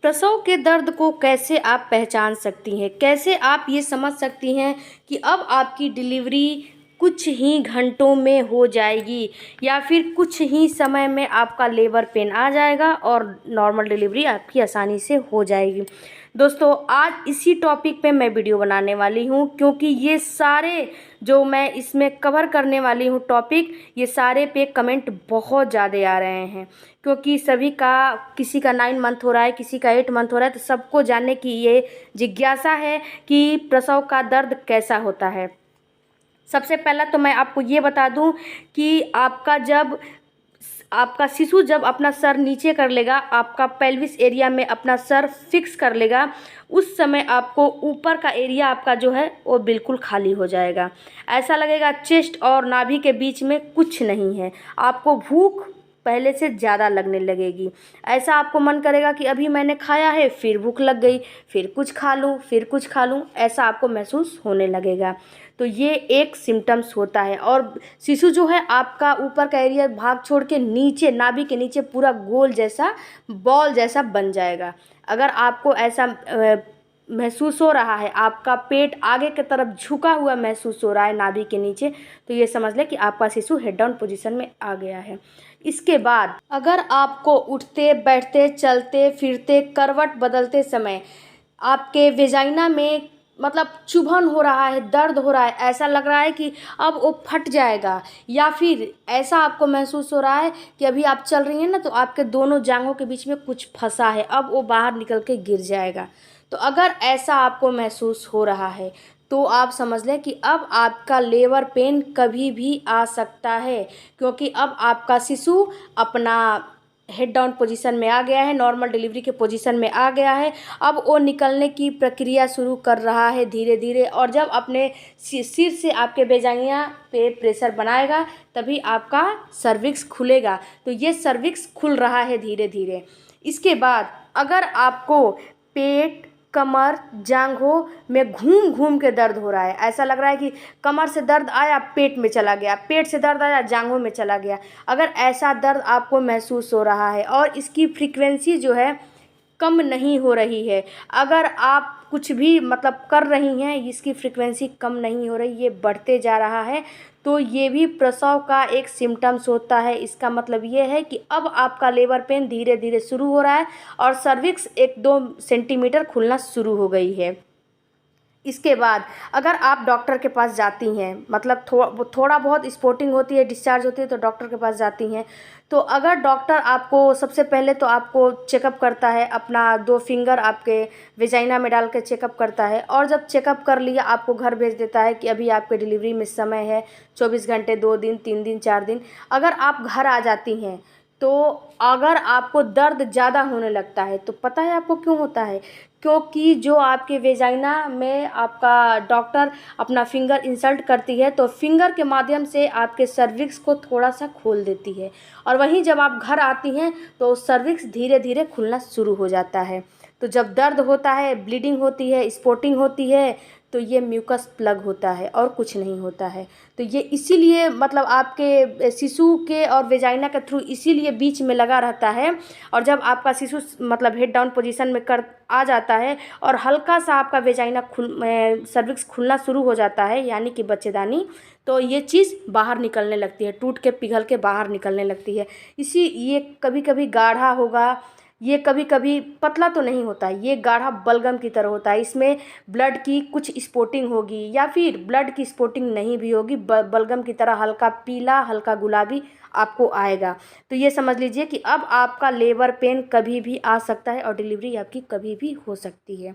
प्रसव के दर्द को कैसे आप पहचान सकती हैं? कैसे आप ये समझ सकती हैं कि अब आपकी डिलीवरी कुछ ही घंटों में हो जाएगी या फिर कुछ ही समय में आपका लेबर पेन आ जाएगा और नॉर्मल डिलीवरी आपकी आसानी से हो जाएगी। दोस्तों, आज इसी टॉपिक पे मैं वीडियो बनाने वाली हूँ, क्योंकि ये सारे जो मैं इसमें कवर करने वाली हूँ टॉपिक, ये सारे पे कमेंट बहुत ज़्यादा आ रहे हैं। क्योंकि सभी का, किसी का 9 मंथ हो रहा है, किसी का 8 मंथ हो रहा है, तो सबको जानने की ये जिज्ञासा है कि प्रसव का दर्द कैसा होता है। सबसे पहला तो मैं आपको ये बता दूं कि आपका शिशु जब अपना सर नीचे कर लेगा, आपका पेल्विस एरिया में अपना सर फिक्स कर लेगा, उस समय आपको ऊपर का एरिया आपका जो है वो बिल्कुल खाली हो जाएगा। ऐसा लगेगा चेस्ट और नाभि के बीच में कुछ नहीं है। आपको भूख पहले से ज़्यादा लगने लगेगी। ऐसा आपको मन करेगा कि अभी मैंने खाया है, फिर भूख लग गई, फिर कुछ खा लूँ, फिर कुछ खा लूँ, ऐसा आपको महसूस होने लगेगा। तो ये एक सिम्टम्स होता है। और शिशु जो है आपका ऊपर का एरिया भाग छोड़ के नीचे, नाभि के नीचे पूरा गोल जैसा, बॉल जैसा बन जाएगा। अगर आपको ऐसा महसूस हो रहा है, आपका पेट आगे की तरफ झुका हुआ महसूस हो रहा है नाभि के नीचे, तो ये समझ लें कि आपका शिशु हेड डाउन पोजीशन में आ गया है। इसके बाद अगर आपको उठते, बैठते, चलते फिरते, करवट बदलते समय आपके वेजाइना में मतलब चुभन हो रहा है, दर्द हो रहा है, ऐसा लग रहा है कि अब वो फट जाएगा, या फिर ऐसा आपको महसूस हो रहा है कि अभी आप चल रही हैं ना, तो आपके दोनों जांघों के बीच में कुछ फंसा है, अब वो बाहर निकल के गिर जाएगा, तो अगर ऐसा आपको महसूस हो रहा है तो आप समझ लें कि अब आपका लेबर पेन कभी भी आ सकता है। क्योंकि अब आपका शिशु अपना हेड डाउन पोजीशन में आ गया है, नॉर्मल डिलीवरी के पोजीशन में आ गया है। अब वो निकलने की प्रक्रिया शुरू कर रहा है धीरे धीरे, और जब अपने सिर से आपके बेजांघिया पे प्रेशर बनाएगा तभी आपका सर्विक्स खुलेगा। तो ये सर्विक्स खुल रहा है धीरे धीरे। इसके बाद अगर आपको पेट, कमर, जांघों में घूम घूम के दर्द हो रहा है, ऐसा लग रहा है कि कमर से दर्द आया पेट में चला गया, पेट से दर्द आया जांघों में चला गया, अगर ऐसा दर्द आपको महसूस हो रहा है और इसकी फ्रीक्वेंसी जो है कम नहीं हो रही है, अगर आप कुछ भी मतलब कर रही हैं, इसकी फ्रीक्वेंसी कम नहीं हो रही, ये बढ़ते जा रहा है, तो ये भी प्रसव का एक सिम्टम्स होता है। इसका मतलब ये है कि अब आपका लेबर पेन धीरे धीरे शुरू हो रहा है और सर्विक्स 1-2 सेंटीमीटर खुलना शुरू हो गई है। इसके बाद अगर आप डॉक्टर के पास जाती हैं, मतलब थोड़ा बहुत स्पॉटिंग होती है, डिस्चार्ज होती है, तो डॉक्टर के पास जाती हैं, तो अगर डॉक्टर आपको सबसे पहले तो आपको चेकअप करता है, अपना 2 फिंगर आपके वेजाइना में डाल के चेकअप करता है, और जब चेकअप कर लिया आपको घर भेज देता है कि अभी आपके डिलीवरी में समय है 24 घंटे, 2 दिन, 3 दिन, 4 दिन। अगर आप घर आ जाती हैं तो अगर आपको दर्द ज़्यादा होने लगता है, तो पता है आपको क्यों होता है? क्योंकि जो आपके वेजाइना में आपका डॉक्टर अपना फिंगर इंसर्ट करती है, तो फिंगर के माध्यम से आपके सर्विक्स को थोड़ा सा खोल देती है, और वहीं जब आप घर आती हैं तो सर्विक्स धीरे धीरे खुलना शुरू हो जाता है। तो जब दर्द होता है, ब्लीडिंग होती है, स्पॉटिंग होती है, तो ये म्यूकस प्लग होता है और कुछ नहीं होता है। तो ये इसीलिए मतलब आपके शिशु के और वेजाइना के थ्रू इसीलिए बीच में लगा रहता है, और जब आपका शिशु मतलब हेड डाउन पोजीशन में कर आ जाता है और हल्का सा आपका वेजाइना सर्विक्स खुलना शुरू हो जाता है, यानी कि बच्चेदानी, तो ये चीज़ बाहर निकलने लगती है, टूट के पिघल के बाहर निकलने लगती है। ये कभी कभी गाढ़ा होगा, ये कभी कभी पतला तो नहीं होता, ये गाढ़ा बलगम की तरह होता है। इसमें ब्लड की कुछ स्पॉटिंग होगी, या फिर ब्लड की स्पॉटिंग नहीं भी होगी, बलगम की तरह हल्का पीला, हल्का गुलाबी आपको आएगा। तो ये समझ लीजिए कि अब आपका लेबर पेन कभी भी आ सकता है और डिलीवरी आपकी कभी भी हो सकती है।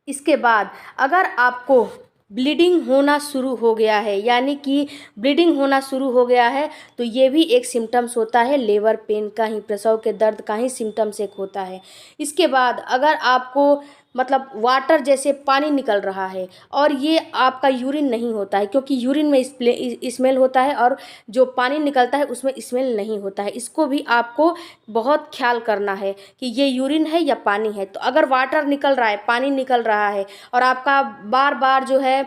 इसके बाद अगर आपको ब्लीडिंग होना शुरू हो गया है, यानी कि ब्लीडिंग होना शुरू हो गया है, तो ये भी एक सिम्टम्स होता है लेबर पेन का ही, प्रसव के दर्द का ही सिम्टम्स एक होता है। इसके बाद अगर आपको मतलब वाटर जैसे पानी निकल रहा है और ये आपका यूरिन नहीं होता है, क्योंकि यूरिन में स्मेल होता है और जो पानी निकलता है उसमें स्मेल नहीं होता है, इसको भी आपको बहुत ख्याल करना है कि ये यूरिन है या पानी है। तो अगर वाटर निकल रहा है, पानी निकल रहा है, और आपका बार बार जो है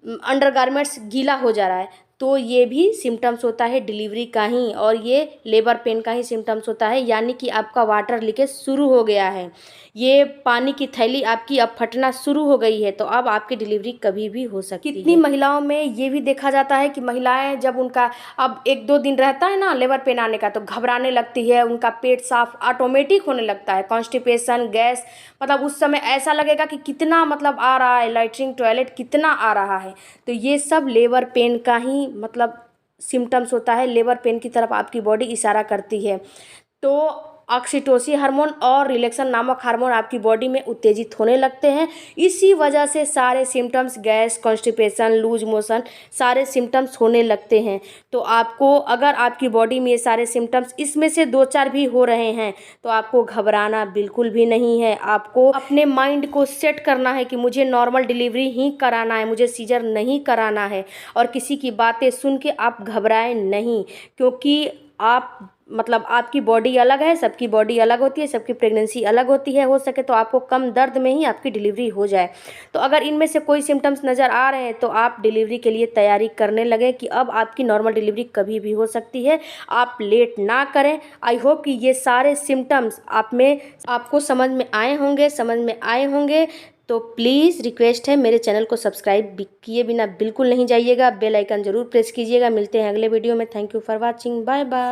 अंडरगारमेंट्स गीला हो जा रहा है, तो ये भी सिम्टम्स होता है डिलीवरी का ही, और ये लेबर पेन का ही सिम्टम्स होता है, यानी कि आपका वाटर लीकेज शुरू हो गया है। ये पानी की थैली आपकी अब फटना शुरू हो गई है, तो अब आपकी डिलीवरी कभी भी हो सकती है। कितनी महिलाओं में ये भी देखा जाता है कि महिलाएं जब उनका अब 1-2 दिन रहता है ना लेबर पेन आने का, तो घबराने लगती है, उनका पेट साफ ऑटोमेटिक होने लगता है, कॉन्स्टिपेशन, गैस, मतलब उस समय ऐसा लगेगा कि कितना मतलब आ रहा है, लैट्रिन टॉयलेट कितना आ रहा है। तो ये सब लेबर पेन का ही मतलब सिम्टम्स होता है, लेबर पेन की तरफ आपकी बॉडी इशारा करती है। तो ऑक्सीटोसिन हार्मोन और रिलैक्सन नामक हार्मोन आपकी बॉडी में उत्तेजित होने लगते हैं। इसी वजह से सारे symptoms, gas, constipation, loose motion, सारे सिम्टम्स होने लगते हैं। तो आपको अगर आपकी बॉडी में ये सारे सिम्टम्स इसमें से 2-4 भी हो रहे हैं, तो आपको घबराना बिल्कुल भी नहीं है। आपको अपने माइंड को सेट करना है कि मुझे नॉर्मल डिलीवरी ही कराना है, मुझे सीजर नहीं कराना है। और किसी की बातें सुन के आप घबराएं नहीं, क्योंकि आप मतलब आपकी बॉडी अलग है, सबकी बॉडी अलग होती है, सबकी प्रेगनेंसी अलग होती है। हो सके तो आपको कम दर्द में ही आपकी डिलीवरी हो जाए। तो अगर इनमें से कोई सिम्टम्स नज़र आ रहे हैं, तो आप डिलीवरी के लिए तैयारी करने लगें कि अब आपकी नॉर्मल डिलीवरी कभी भी हो सकती है। आप लेट ना करें। आई होप कि ये सारे सिम्टम्स आपको समझ में आए होंगे। तो प्लीज़ रिक्वेस्ट है, मेरे चैनल को सब्सक्राइब किए बिना बिल्कुल नहीं जाइएगा, बेल आइकन ज़रूर प्रेस कीजिएगा। मिलते हैं अगले वीडियो में। Thank you for watching, bye bye.